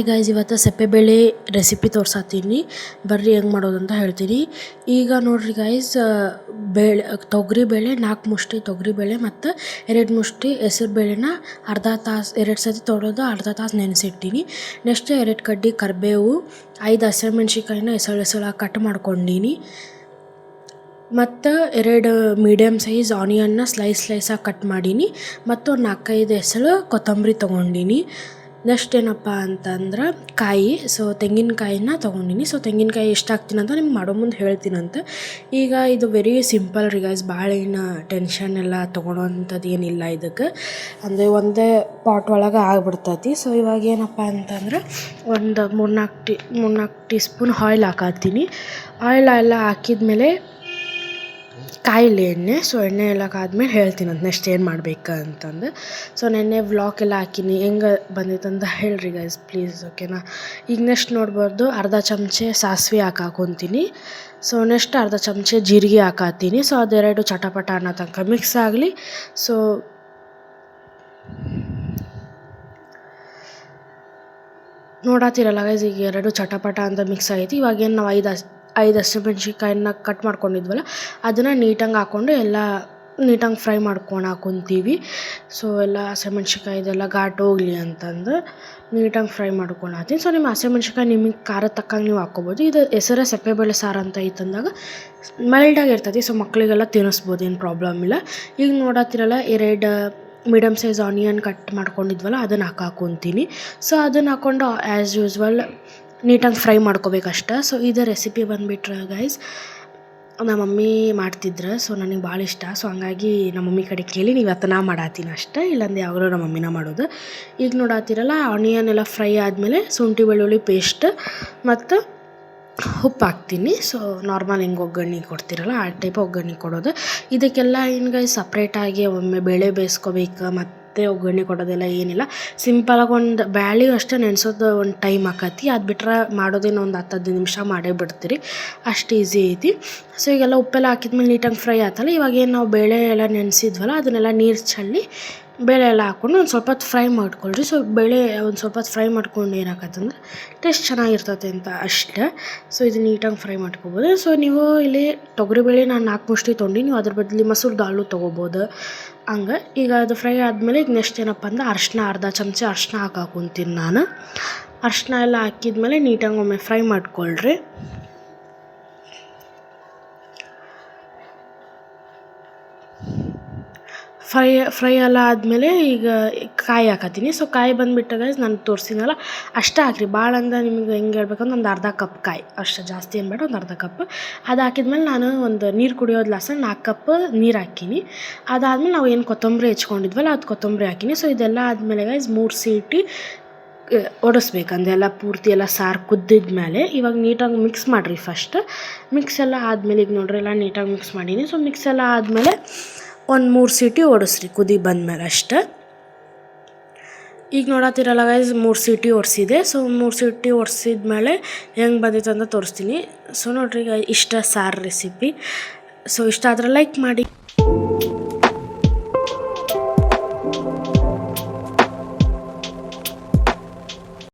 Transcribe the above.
Hi guys, ಇವತ್ತು ಸಪ್ಪೆಬೇಳೆ recipe ತೋರ್ಸತ್ತೀನಿ. ಬರ್ರಿ ಹೆಂಗೆ ಮಾಡೋದು ಅಂತ ಹೇಳ್ತೀನಿ. ಈಗ ನೋಡ್ರಿ ಗೈಸ್, ತೊಗರಿಬೇಳೆ 4 ಮುಷ್ಟಿ ತೊಗರಿಬೇಳೆ ಮತ್ತು 2 ಮುಷ್ಟಿ ಹೆಸರು ಬೇಳೆನ ಅರ್ಧ ತಾಸು 2 ಸತಿ ತೊಳೆದು ಅರ್ಧ ತಾಸು ನೆನೆಸಿಟ್ಟಿನಿ. ನೆಕ್ಸ್ಟ್ 2 ಕಡ್ಡಿ ಕರಿಬೇವು, 5 ಹಸಿಮೆಣ್ಸಿಕಾಯಿನ ಎಸಳು ಕಟ್ ಮಾಡ್ಕೊಂಡೀನಿ. ಮತ್ತು 2 ಮೀಡಿಯಮ್ ಸೈಜ್ ಆನಿಯನ್ನ ಸ್ಲೈಸಾಗಿ ಕಟ್ ಮಾಡೀನಿ. ಮತ್ತು 4-5 ಎಸಳು ಕೊತ್ತಂಬರಿ ತೊಗೊಂಡಿನಿ. ನೆಕ್ಸ್ಟ್ ಏನಪ್ಪ ಅಂತಂದ್ರೆ ತೆಂಗಿನಕಾಯಿನ ತೊಗೊಂಡಿನಿ. ತೆಂಗಿನಕಾಯಿ ಎಷ್ಟು ಹಾಕ್ತೀನಿ ಅಂತ ನಿಮ್ಗೆ ಮಾಡೋ ಮುಂದೆ ಹೇಳ್ತೀನಂತ. ಈಗ ಇದು ವೆರಿ ಸಿಂಪಲ್ ರೀ ಗೈಸ್, ಭಾಳ ಏನು ಟೆನ್ಷನ್ ಎಲ್ಲ ತೊಗೊಳೋವಂಥದ್ದು ಏನಿಲ್ಲ. ಇದಕ್ಕೆ ಅಂದರೆ ಒಂದೇ ಪಾಟ್ ಒಳಗೆ ಆಗ್ಬಿಡ್ತೈತಿ. ಇವಾಗ ಏನಪ್ಪ ಅಂತಂದ್ರೆ ಒಂದು 3-4 ಟೀ ಸ್ಪೂನ್ ಆಯಿಲ್ ಹಾಕತ್ತೀನಿ. ಆಯಿಲ್ ಎಲ್ಲ ಹಾಕಿದ್ಮೇಲೆ ಕಾಯಿಲೆ ಎಣ್ಣೆ. ಎಣ್ಣೆ ಎಲ್ಲ ಆದ್ಮೇಲೆ ಹೇಳ್ತೀನಿ ಅಂತ ನೆಕ್ಸ್ಟ್ ಏನು ಮಾಡ್ಬೇಕು ಅಂತಂದು. ನೆನ್ನೆ ವ್ಲಾಗ್ ಎಲ್ಲ ಹಾಕಿನಿ, ಹೆಂಗೆ ಬಂದಿತ್ತಂತ ಹೇಳ್ರಿ ಗೈಸ್ ಪ್ಲೀಸ್, ಓಕೆನಾ. ಈಗ ನೆಕ್ಸ್ಟ್ ನೋಡ್ಬೋದು, ಅರ್ಧ ಚಮಚೆ ಸಾಸಿವೆ ಹಾಕಾಕೊಂತೀನಿ. ನೆಕ್ಸ್ಟ್ ಅರ್ಧ ಚಮಚೆ ಜೀರಿಗೆ ಹಾಕತ್ತೀನಿ. ಅದೆರಡು ಚಟಪಟ ಅನ್ನೋ ತನಕ ಮಿಕ್ಸ್ ಆಗಲಿ. ನೋಡತ್ತೀರಲ್ಲ ಗೈಸ್, ಈಗ 2 ಚಟಪಟ ಅಂತ ಮಿಕ್ಸ್ ಆಗೈತಿ. ಇವಾಗೇನು ನಾವು 5 ಹಸಿಮೆಣ್ಸಿಕಾಯಿನ ಕಟ್ ಮಾಡ್ಕೊಂಡಿದ್ವಲ್ಲ ಅದನ್ನು ನೀಟಾಗಿ ಹಾಕ್ಕೊಂಡು ಎಲ್ಲ ನೀಟಾಗಿ ಫ್ರೈ ಹಾಕ್ಕೊತೀವಿ. ಎಲ್ಲ ಹಸಿಮೆಣ್ಸಿಕಾಯಿದೆಲ್ಲ ಘಾಟ್ ಹೋಗಲಿ ಅಂತಂದು ನೀಟಾಗಿ ಫ್ರೈ ಮಾಡ್ಕೊಳತ್ತೀನಿ. ನಿಮ್ಮ ಹಸಿಮೆಣ್ಸಿಕಾಯಿ ನಿಮಗೆ ಖಾರ ತಕ್ಕಂಗೆ ನೀವು ಹಾಕ್ಕೊಬೋದು. ಇದು ಹೆಸರೇ ಸಪ್ಪೆಬೇಳೆ ಸಾರು ಅಂತ ಐತಂದಾಗ ಮೈಲ್ಡಾಗಿ ಇರ್ತೈತಿ. ಮಕ್ಕಳಿಗೆಲ್ಲ ತಿನ್ನಿಸ್ಬೋದು, ಏನು ಪ್ರಾಬ್ಲಮ್ ಇಲ್ಲ. ಈಗ ನೋಡತ್ತಿರಲ್ಲ 2 ಮೀಡಿಯಮ್ ಸೈಜ್ ಆನಿಯನ್ ಕಟ್ ಮಾಡ್ಕೊಂಡಿದ್ವಲ್ಲ ಅದನ್ನು ಹಾಕಾಕೊಂತೀನಿ. ಅದನ್ನು ಹಾಕ್ಕೊಂಡು ಆ್ಯಸ್ ಯೂಸ್ವಲ್ ನೀಟಾಗಿ ಫ್ರೈ ಮಾಡ್ಕೋಬೇಕಷ್ಟೆ. ಇದು ರೆಸಿಪಿ ಬಂದುಬಿಟ್ರೆ ಗೈಸ್ ನಮ್ಮ ಮಮ್ಮಿ ಮಾಡ್ತಿದ್ರು. ನನಗೆ ಭಾಳ ಇಷ್ಟ. ಹಂಗಾಗಿ ನಮ್ಮ ಮಮ್ಮಿ ಕಡೆ ಕೇಳಿ ಇವತ್ತು ನಾ ಮಾಡತ್ತೀನಿ ಅಷ್ಟೇ, ಇಲ್ಲಾಂದ್ರೆ ಯಾವಾಗಲೂ ನಮ್ಮ ಮಮ್ಮಿನ ಮಾಡೋದು. ಈಗ ನೋಡತ್ತೀರಲ್ಲ, ಆನಿಯನ್ ಎಲ್ಲ ಫ್ರೈ ಆದಮೇಲೆ ಶುಂಠಿ ಬೆಳ್ಳುಳ್ಳಿ ಪೇಸ್ಟ್ ಮತ್ತು ಉಪ್ಪು ಹಾಕ್ತೀನಿ. ನಾರ್ಮಲ್ ಹೆಂಗೆ ಒಗ್ಗರಣೆ ಕೊಡ್ತಿರಲ್ಲ ಆ ಟೈಪ್ ಒಗ್ಗರಣೆ ಕೊಡೋದು. ಇದಕ್ಕೆಲ್ಲ ಏನು ಗೈಸ್ ಸಪ್ರೇಟಾಗಿ ಒಮ್ಮೆ ಬೇಳೆ ಬೇಯಿಸ್ಕೋಬೇಕು, ಮತ್ತು ಒಗ್ಗರಣೆ ಕೊಡೋದೆಲ್ಲ ಏನಿಲ್ಲ. ಸಿಂಪಲಾಗಿ ಒಂದು ಬ್ಯಾಳಿ ಅಷ್ಟೇ ನೆನೆಸೋದು ಒಂದು ಟೈಮ್ ಆಕತಿ. ಅದು ಬಿಟ್ರೆ ಮಾಡೋದೇನೋ ಒಂದು 10-15 ನಿಮಿಷ ಮಾಡೇ ಬಿಡ್ತೀರಿ, ಅಷ್ಟು ಈಸಿ ಐತಿ. ಈಗೆಲ್ಲ ಉಪ್ಪೆಲ್ಲ ಹಾಕಿದ್ಮೇಲೆ ನೀಟಾಗಿ ಫ್ರೈ ಆಯ್ತಲ್ಲ. ಇವಾಗೇನು ನಾವು ಬೇಳೆ ಎಲ್ಲ ನೆನೆಸಿದ್ವಲ್ಲ ಅದನ್ನೆಲ್ಲ ನೀರು ಚೆಲ್ಲಿ ಬೇಳೆ ಎಲ್ಲ ಹಾಕ್ಕೊಂಡು ಒಂದು ಸ್ವಲ್ಪ ಹೊತ್ತು ಫ್ರೈ ಮಾಡ್ಕೊಳ್ರಿ. ಬೇಳೆ ಒಂದು ಸ್ವಲ್ಪ ಹೊತ್ತು ಫ್ರೈ ಮಾಡ್ಕೊಂಡು ಏನಾಗತ್ತಂದ್ರೆ ಟೇಸ್ಟ್ ಚೆನ್ನಾಗಿರ್ತೈತೆ ಅಂತ ಅಷ್ಟೇ. ಇದು ನೀಟಾಗಿ ಫ್ರೈ ಮಾಡ್ಕೊಬೋದು. ನೀವು ಇಲ್ಲಿ ತೊಗರಿಬೇಳೆ ನಾನು 4 ಮುಷ್ಟಿ ತೊಗೊಂಡು, ನೀವು ಅದ್ರ ಬದಲು ಮಸೂರು ದಾಲು ತೊಗೋಬೋದು ಹಂಗೆ. ಈಗ ಅದು ಫ್ರೈ ಆದಮೇಲೆ ಈಗ ನೆಕ್ಸ್ಟ್ ಏನಪ್ಪ ಅಂದ್ರೆ ಅರ್ಧ ಚಮಚ ಅರಿಶಿನ ಹಾಕಾಕೊಂತೀನಿ ನಾನು. ಅರಿಶಿನ ಎಲ್ಲ ಹಾಕಿದ್ಮೇಲೆ ನೀಟಾಗಿ ಒಮ್ಮೆ ಫ್ರೈ ಮಾಡ್ಕೊಳ್ರಿ. ಫ್ರೈ ಎಲ್ಲ ಆದಮೇಲೆ ಈಗ ಕಾಯಿ ಹಾಕತ್ತೀನಿ. ಕಾಯಿ ಬಂದುಬಿಟ್ಟಾಗ ನಾನು ತೋರಿಸಿನಲ್ಲ ಅಷ್ಟೇ ಹಾಕ್ರಿ. ಭಾಳ ಅಂದ್ರೆ ನಿಮಗೆ ಹೆಂಗೆ ಹೇಳ್ಬೇಕಂದ್ರೆ ಒಂದು ಅರ್ಧ ಕಪ್ ಕಾಯಿ ಅಷ್ಟು, ಜಾಸ್ತಿ ಏನು ಬೇಡ, ಒಂದು ಅರ್ಧ ಕಪ್. ಅದು ಹಾಕಿದ್ಮೇಲೆ ನಾನು ಒಂದು ನೀರು ಕುಡಿಯೋದು ಗ್ಲಾಸಲ್ಲಿ 4 ಕಪ್ ನೀರು ಹಾಕೀನಿ. ಅದಾದಮೇಲೆ ನಾವು ಏನು ಕೊತ್ತಂಬರಿ ಹೆಚ್ಕೊಂಡಿದ್ವಲ್ಲ ಅದು ಕೊತ್ತಂಬರಿ ಹಾಕೀನಿ. ಇದೆಲ್ಲ ಆದಮೇಲೆ ಗೈಸ್ 3 ಸೀಟಿ ಒಡಿಸ್ಬೇಕು. ಎಲ್ಲ ಪೂರ್ತಿ ಎಲ್ಲ ಸಾರು ಕುದ್ದಿದ್ಮೇಲೆ ಇವಾಗ ನೀಟಾಗಿ ಮಿಕ್ಸ್ ಮಾಡಿರಿ ಫಸ್ಟ್. ಮಿಕ್ಸ್ ಎಲ್ಲ ಆದಮೇಲೆ ಈಗ ನೋಡ್ರಿ ಎಲ್ಲ ನೀಟಾಗಿ ಮಿಕ್ಸ್ ಮಾಡೀನಿ. ಮಿಕ್ಸ್ ಎಲ್ಲ ಆದಮೇಲೆ ಒಂದು 3 ಸೀಟಿ ಓಡಿಸ್ರಿ ಕುದಿ ಬಂದಮೇಲೆ ಅಷ್ಟೆ. ಈಗ ನೋಡತ್ತಿರಲ್ಲ ಗೈಸ್ 3 ಸೀಟಿ ಓಡಿಸಿದೆ. 3 ಸೀಟಿ ಓಡಿಸಿದ್ಮೇಲೆ ಹೆಂಗೆ ಬಂದಿತ್ತು ಅಂತ ತೋರಿಸ್ತೀನಿ. ನೋಡ್ರಿ ಇಷ್ಟ ಸಾರು ರೆಸಿಪಿ. ಇಷ್ಟ ಆದರೆ ಲೈಕ್ ಮಾಡಿ.